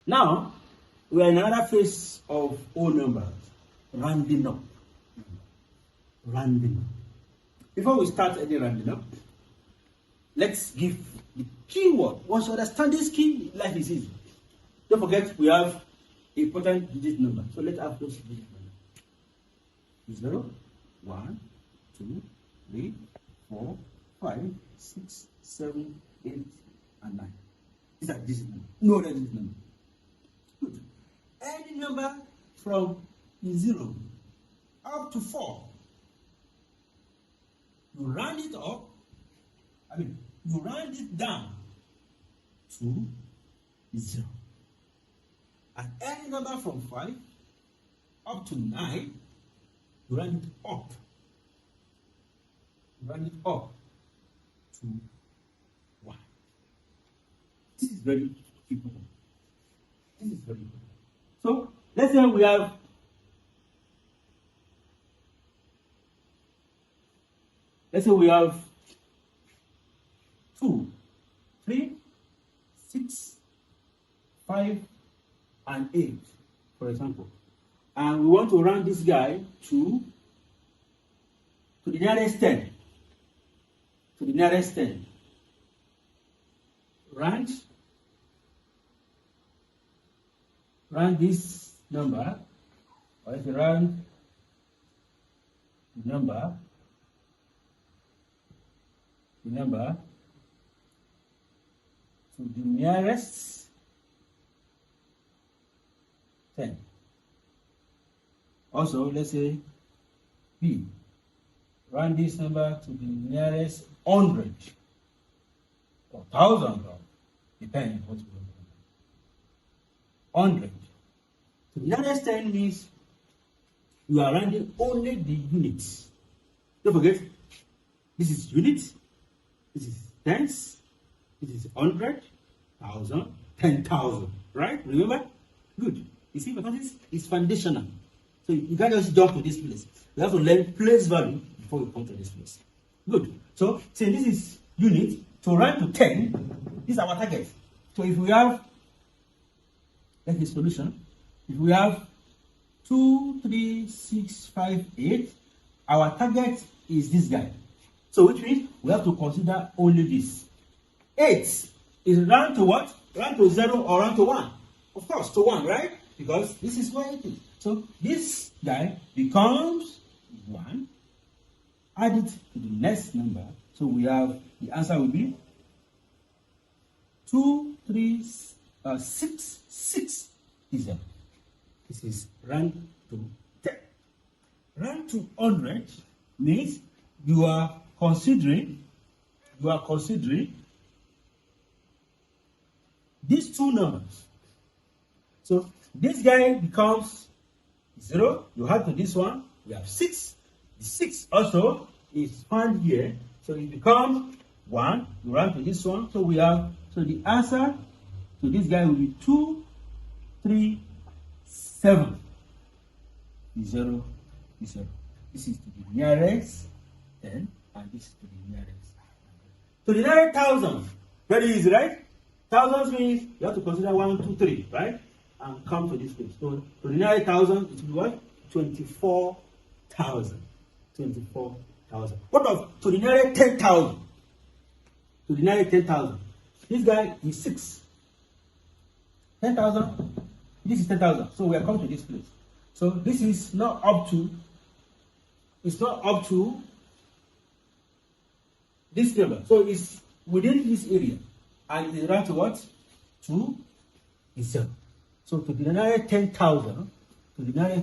Now, we are in another phase of whole numbers, rounding up. Rounding up. Before we start any rounding up, let's give the keyword. Once you understand this key, life is easy. Don't forget, we have important digit number. So let's have those digit numbers. 0, 1, 2, 3, 4, 5, 6, 7, 8, and 9. These are digit numbers. No other digit number. Good. Any number from 0 up to 4, you round it up, you round it down to 0. And any number from 5 up to 9, you round it up. You round it up to 1. This is very important. This is very important. So let's say we have Let's say we have 2, 3, 6, 5, and 8, for example. And we want to round this guy to the nearest 10. To the nearest 10. Round this number, or if you round the number to the nearest 10. Also, let's say B, round this number to the nearest 100 or 1,000, depending on what you want. 100. To the nearest 10 means you are rounding only the units. Don't forget, this is units, this is tens, this is 100, 1,000, 10,000, right? Remember? Good. You see, because this is foundational. So you can't just jump to this place. You have to learn place value before you come to this place. Good. So, say this is unit. To round to 10, this is our target. So if we have, that's the solution. If we have 2, 3, 6, 5, 8, our target is this guy. So which means we have to consider only this. 8 is round to what? Round to 0 or round to 1? Of course, to 1, right? Because this is where it is. So this guy becomes 1. Add it to the next number. So we have, the answer will be 2, 3, 6, 6 is 0. This is round to 10. Round to 100 means you are considering these two numbers. So this guy becomes 0. You add to this one, we have 6. The 6 also is found here. So it becomes 1. You round to this one. So we have, so the answer to this guy will be 2, 3, 7. 0, 0. This is to the nearest 10, and this is to the nearest. To the nearest 1,000. Very easy, right? Thousands means you have to consider 1, 2, 3, right? And come to this place. So to the nearest 1,000, it will be what? 24,000. 24,000. What of to the nearest 10,000? To the nearest 10,000. This guy is 6. 10,000. This is 10,000. So we are coming to this place. So this is not up to. It's not up to this number. So it's within this area. And it is round to what? 2 is 0. So to the nearest 10,000, this guy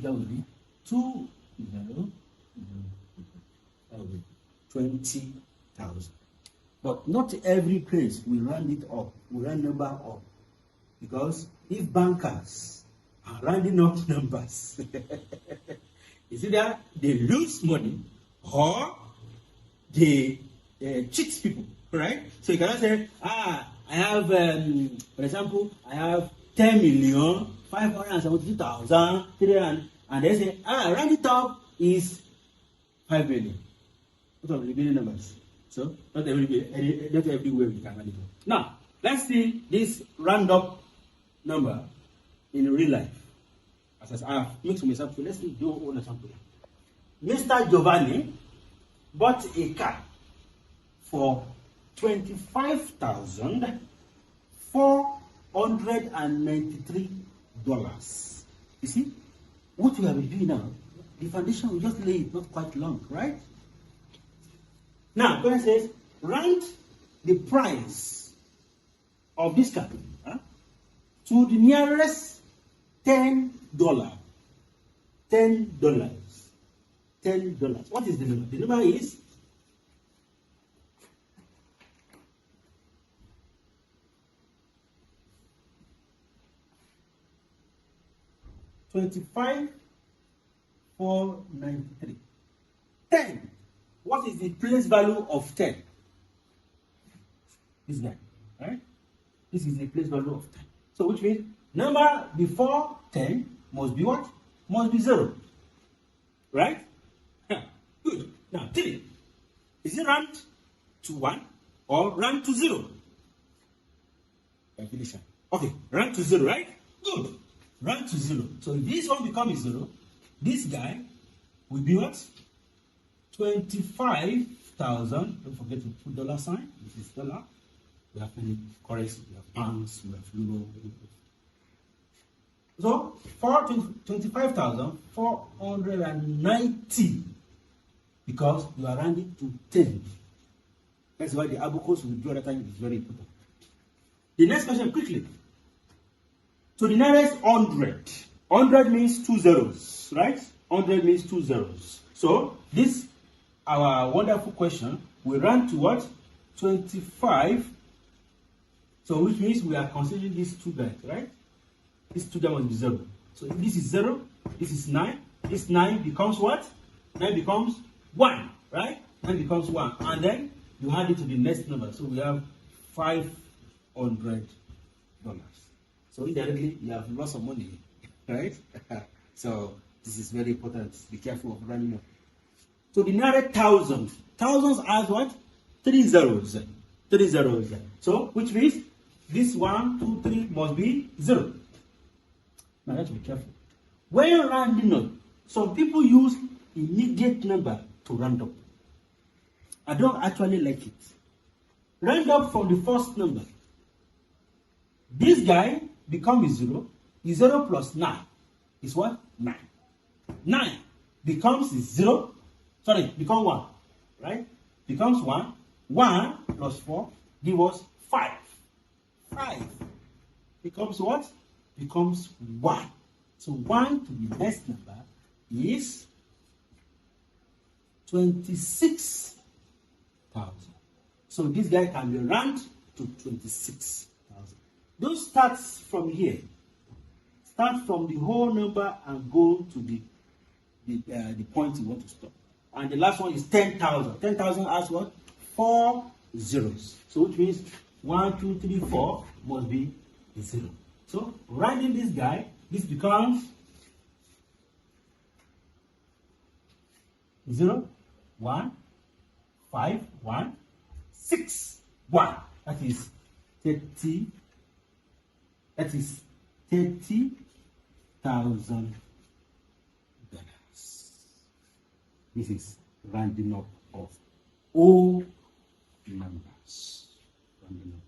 will be 2 0 0 20,000. But not every place we round it up, we round number up. Because if bankers are rounding up numbers, it's either they lose money or they cheat people, right? So you cannot say, I have, for example, I have 10,572,300, and they say, round it up is 5 million. What are the million numbers? So not everywhere we can round it up. Now let's see this round up number in real life. As I have made some example, let's do one example. Mr. Giovanni bought a car for $25,493. You see, what we have been doing now, the foundation will just lay it not quite long, right? Now, when it says, round the price of this car to the nearest $10. $10. $10. What is the number? The number is 25,493. 10. What is the place value of 10? This guy, right? This is the place value of 10. So which means number before 10 must be what? Must be 0. Right? Good. Now 3. Is it round to 1 or round to 0? Calculation. Okay, round to 0, right? Good. Round to 0. So if this one becomes 0, this guy will be what? 25,000. Don't forget to put dollar sign. This is dollar. We have many currency. We have pounds. We have euro. So for 25,490, because you are rounding to 10. That's why the abacus we draw that time is very important. The next question quickly. To the nearest 100. 100 means 2 zeros, right? 100 means 2 zeros. So this, our wonderful question, we run to what? 25. So which means we are considering these two guys, right? This 2 must be 0. So if this is 0, this is 9. This 9 becomes what? 9 becomes 1, right? 9 becomes 1. And then you add it to the next number. So we have $500. So indirectly, you have lots of money, right? So this is very important. Be careful of running up. So the nearest 1,000. Thousands has what? 3 zeros. 3 zeros. So which means this 1, 2, 3 must be 0. Now let's be careful. When rounding up, some people use immediate number to round up. I don't actually like it. Round up from the first number. This guy becomes 0. 0 plus 9 is what? 9. 9 becomes 0. Sorry, becomes 1. Right? Becomes 1. 1 plus 4 gives us 5. 5 becomes what? Becomes 1. So 1 to the next number is 26,000. So this guy can be rounded to 26,000. Don't start from here. Start from the whole number and go to the point you want to stop. And the last one is 10,000. 10,000 has what? 4 zeros. So which means 1, 2, 3, 4 must be 0. So rounding this guy, this becomes 0, 1, 5, 1, 6, 1. That is 30. That is $30,000. This is rounding up of all numbers. Rounding up.